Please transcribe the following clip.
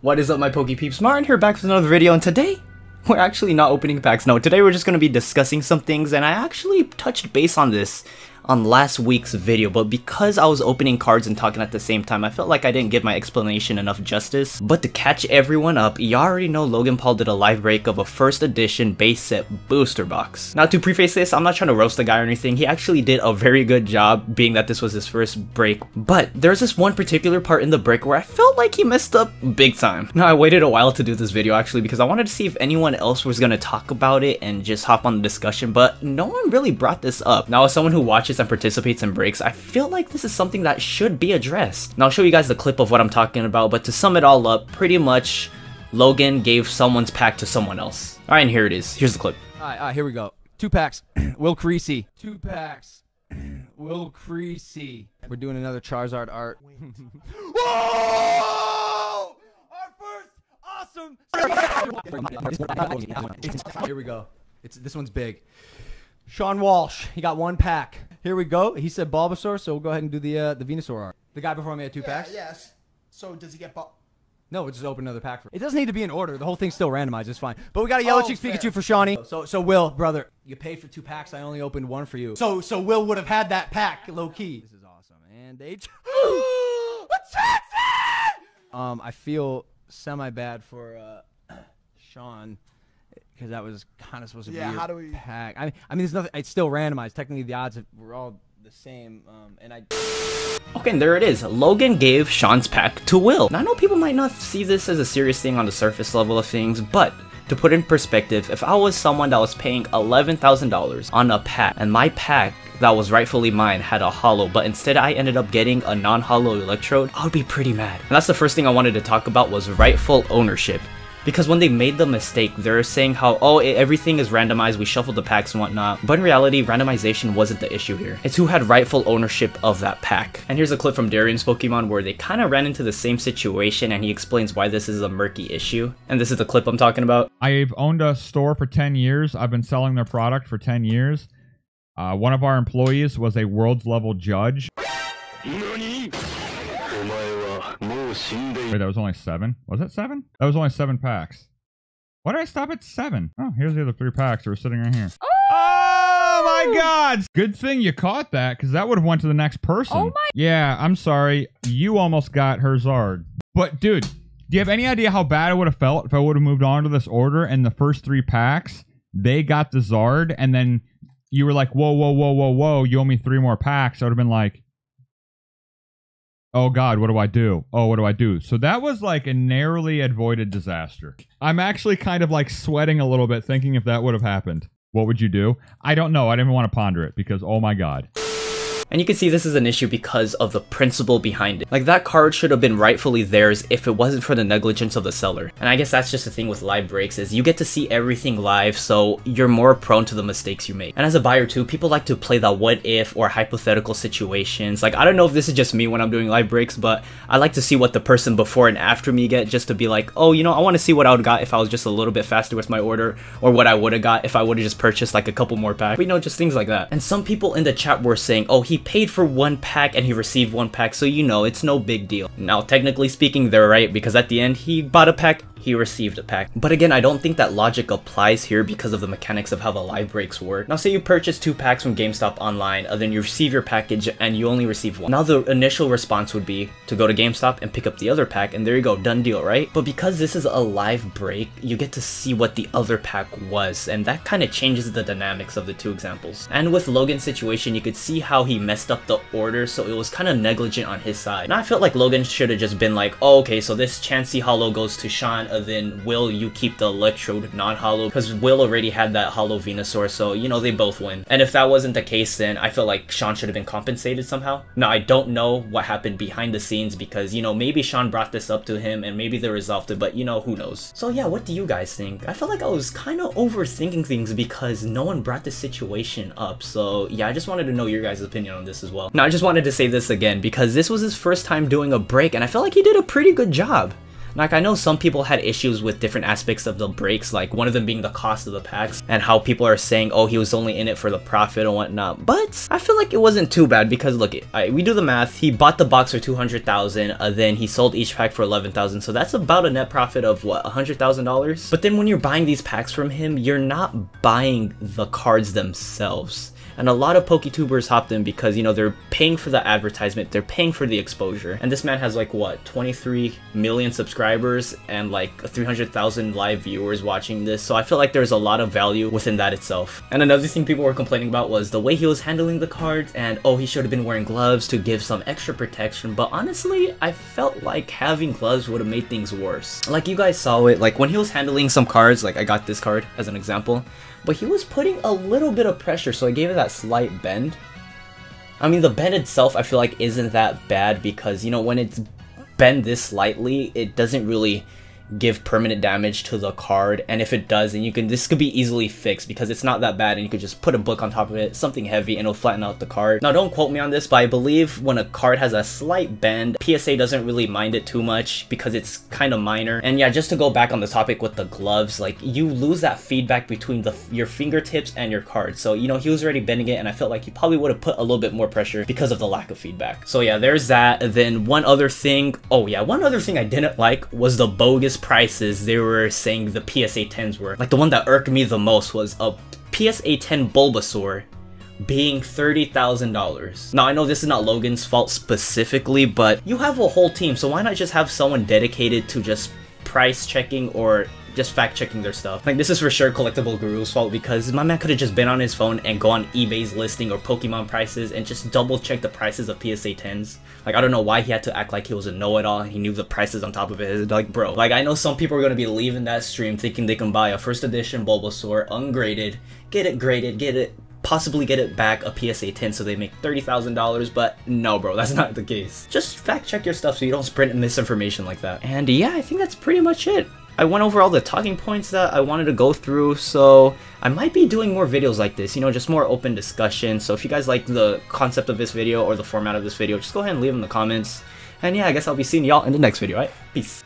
What is up, my Poke Peeps? Martin here, back with another video, and today we're actually not opening packs. No, today we're just going to be discussing some things, and I actually touched base on this on last week's video, but because I was opening cards and talking at the same time, I felt like I didn't give my explanation enough justice. But to catch everyone up, you already know Logan Paul did a live break of a first edition base set booster box. Now, to preface this, I'm not trying to roast the guy or anything. He actually did a very good job, being that this was his first break. But there's this one particular part in the break where I felt like he messed up big time. Now, I waited a while to do this video actually because I wanted to see if anyone else was going to talk about it and just hop on the discussion, but no one really brought this up. Now, as someone who watches and participates in breaks, I feel like this is something that should be addressed. Now, I'll show you guys the clip of what I'm talking about, but to sum it all up, pretty much Logan gave someone's pack to someone else. Alright, and here it is. Here's the clip. Alright, here we go. 2 packs. Will Creasy. 2 packs. Will Creasy. We're doing another Charizard art. Whoa! Our first awesome. Here we go. This one's big. Sean Walsh, he got 1 pack. Here we go. He said Bulbasaur, so we'll go ahead and do the Venusaur art. The guy before me had 2 packs. Yes. So does he get No, we'll just open another pack for it. It doesn't need to be in order. The whole thing's still randomized. It's fine. But we got a Yellow Cheeks Pikachu for Shawnee. So Will, brother, you paid for 2 packs. I only opened 1 for you. So Will would have had that pack, low key. This is awesome. And they. I feel semi bad for Sean. Because that was kind of supposed to be a pack. I mean, there's nothing. It's still randomized. Technically, the odds were all the same. Okay, and there it is. Logan gave Sean's pack to Will. Now, I know people might not see this as a serious thing on the surface level of things, but to put in perspective, if I was someone that was paying $11,000 on a pack, and my pack that was rightfully mine had a holo, but instead I ended up getting a non-holo electrode, I would be pretty mad. And that's the first thing I wanted to talk about, was rightful ownership. Because when they made the mistake, they're saying how, oh, everything is randomized, we shuffled the packs and whatnot. But in reality, randomization wasn't the issue here. It's who had rightful ownership of that pack. And here's a clip from Darian's Pokemon where they kind of ran into the same situation, and he explains why this is a murky issue. And this is the clip I'm talking about. I've owned a store for 10 years. I've been selling their product for 10 years. One of our employees was a world's level judge. Wait, that was only 7? Was it 7? That was only 7 packs. Why did I stop at 7? Oh, here's the other 3 packs that were sitting right here. Oh my god! Good thing you caught that, because that would have went to the next person. Oh my. Yeah, I'm sorry. You almost got her Zard. But dude, do you have any idea how bad it would have felt if I would have moved on to this order and the first 3 packs, they got the Zard, and then you were like, whoa, whoa, whoa, whoa, whoa, you owe me 3 more packs. I would have been like, oh god, what do I do? Oh, what do I do? So that was like a narrowly avoided disaster. I'm actually kind of like sweating a little bit thinking if that would have happened. What would you do? I don't know. I didn't want to ponder it because, oh my god. And you can see this is an issue because of the principle behind it. Like, that card should have been rightfully theirs if it wasn't for the negligence of the seller. And I guess that's just the thing with live breaks, is you get to see everything live, so you're more prone to the mistakes you make. And as a buyer too, people like to play the what if or hypothetical situations. Like, I don't know if this is just me when I'm doing live breaks, but I like to see what the person before and after me get, just to be like, oh, you know, I want to see what I would have got if I was just a little bit faster with my order, or what I would have got if I would have just purchased like a couple more packs. But, you know, just things like that. And some people in the chat were saying, oh, he paid for 1 pack and he received 1 pack, so you know, it's no big deal. Now, technically speaking, they're right, because at the end, he bought a pack, he received a pack. But again, I don't think that logic applies here because of the mechanics of how the live breaks work. Now, say you purchase 2 packs from GameStop online, and then you receive your package and you only receive 1. Now, the initial response would be to go to GameStop and pick up the other pack, and there you go, done deal, right? But because this is a live break, you get to see what the other pack was, and that kind of changes the dynamics of the 2 examples. And with Logan's situation, you could see how he messed up the order, so it was kind of negligent on his side. Now, I felt like Logan should have just been like, oh, okay, so this Chansey Holo goes to Sean, then Will, you keep the Electrode non-holo, because Will already had that holo Venusaur, so, you know, they both win. And if that wasn't the case, then I feel like Sean should have been compensated somehow. Now, I don't know what happened behind the scenes, because, you know, maybe Sean brought this up to him and maybe they resolved it, but, you know, who knows. So yeah, what do you guys think? I felt like I was kind of overthinking things because no one brought this situation up. So yeah, I just wanted to know your guys' opinion on this as well. Now, I just wanted to say this again because this was his first time doing a break, and I felt like he did a pretty good job. Like, I know some people had issues with different aspects of the breaks, like one of them being the cost of the packs, and how people are saying, oh, he was only in it for the profit and whatnot. But I feel like it wasn't too bad because look, we do the math. He bought the box for 200,000, then he sold each pack for 11,000. So that's about a net profit of what, $100,000? But then when you're buying these packs from him, you're not buying the cards themselves. And a lot of PokeTubers hopped in because, you know, they're paying for the advertisement, they're paying for the exposure. And this man has like, what, 23 million subscribers and like 300,000 live viewers watching this. So I feel like there's a lot of value within that itself. And another thing people were complaining about was the way he was handling the cards and, oh, he should have been wearing gloves to give some extra protection. But honestly, I felt like having gloves would have made things worse. Like you guys saw it, like when he was handling some cards, like I got this card as an example, but he was putting a little bit of pressure, so I gave it that slight bend. I mean, the bend itself I feel like isn't that bad because, you know, when it's bent this slightly, it doesn't really give permanent damage to the card, and if it does, then this could be easily fixed because it's not that bad, and you could just put a book on top of it, something heavy, and it'll flatten out the card. Now don't quote me on this, but I believe when a card has a slight bend, PSA doesn't really mind it too much because it's kind of minor. And yeah, just to go back on the topic with the gloves, like you lose that feedback between your fingertips and your card. So, you know, he was already bending it, and I felt like he probably would have put a little bit more pressure because of the lack of feedback. So yeah, there's that. And then one other thing I didn't like was the bogus prices they were saying the PSA 10s were. Like the one that irked me the most was a PSA 10 Bulbasaur being $30,000. Now I know this is not Logan's fault specifically, but you have a whole team, so why not just have someone dedicated to just price checking or just fact checking their stuff? Like this is for sure Collectible Guru's fault because my man could have just been on his phone and go on eBay's listing or Pokemon prices and just double check the prices of PSA 10s. Like I don't know why he had to act like he was a know-it-all and he knew the prices on top of it. Like bro, like I know some people are gonna be leaving that stream thinking they can buy a first edition Bulbasaur ungraded, get it graded, possibly get it back a PSA 10 so they make $30,000, but no bro, that's not the case. Just fact check your stuff so you don't spread misinformation like that. And yeah, I think that's pretty much it. I went over all the talking points that I wanted to go through, so I might be doing more videos like this, you know, just more open discussion. So if you guys like the concept of this video or the format of this video, just go ahead and leave in the comments. And yeah, I guess I'll be seeing y'all in the next video, right? Peace.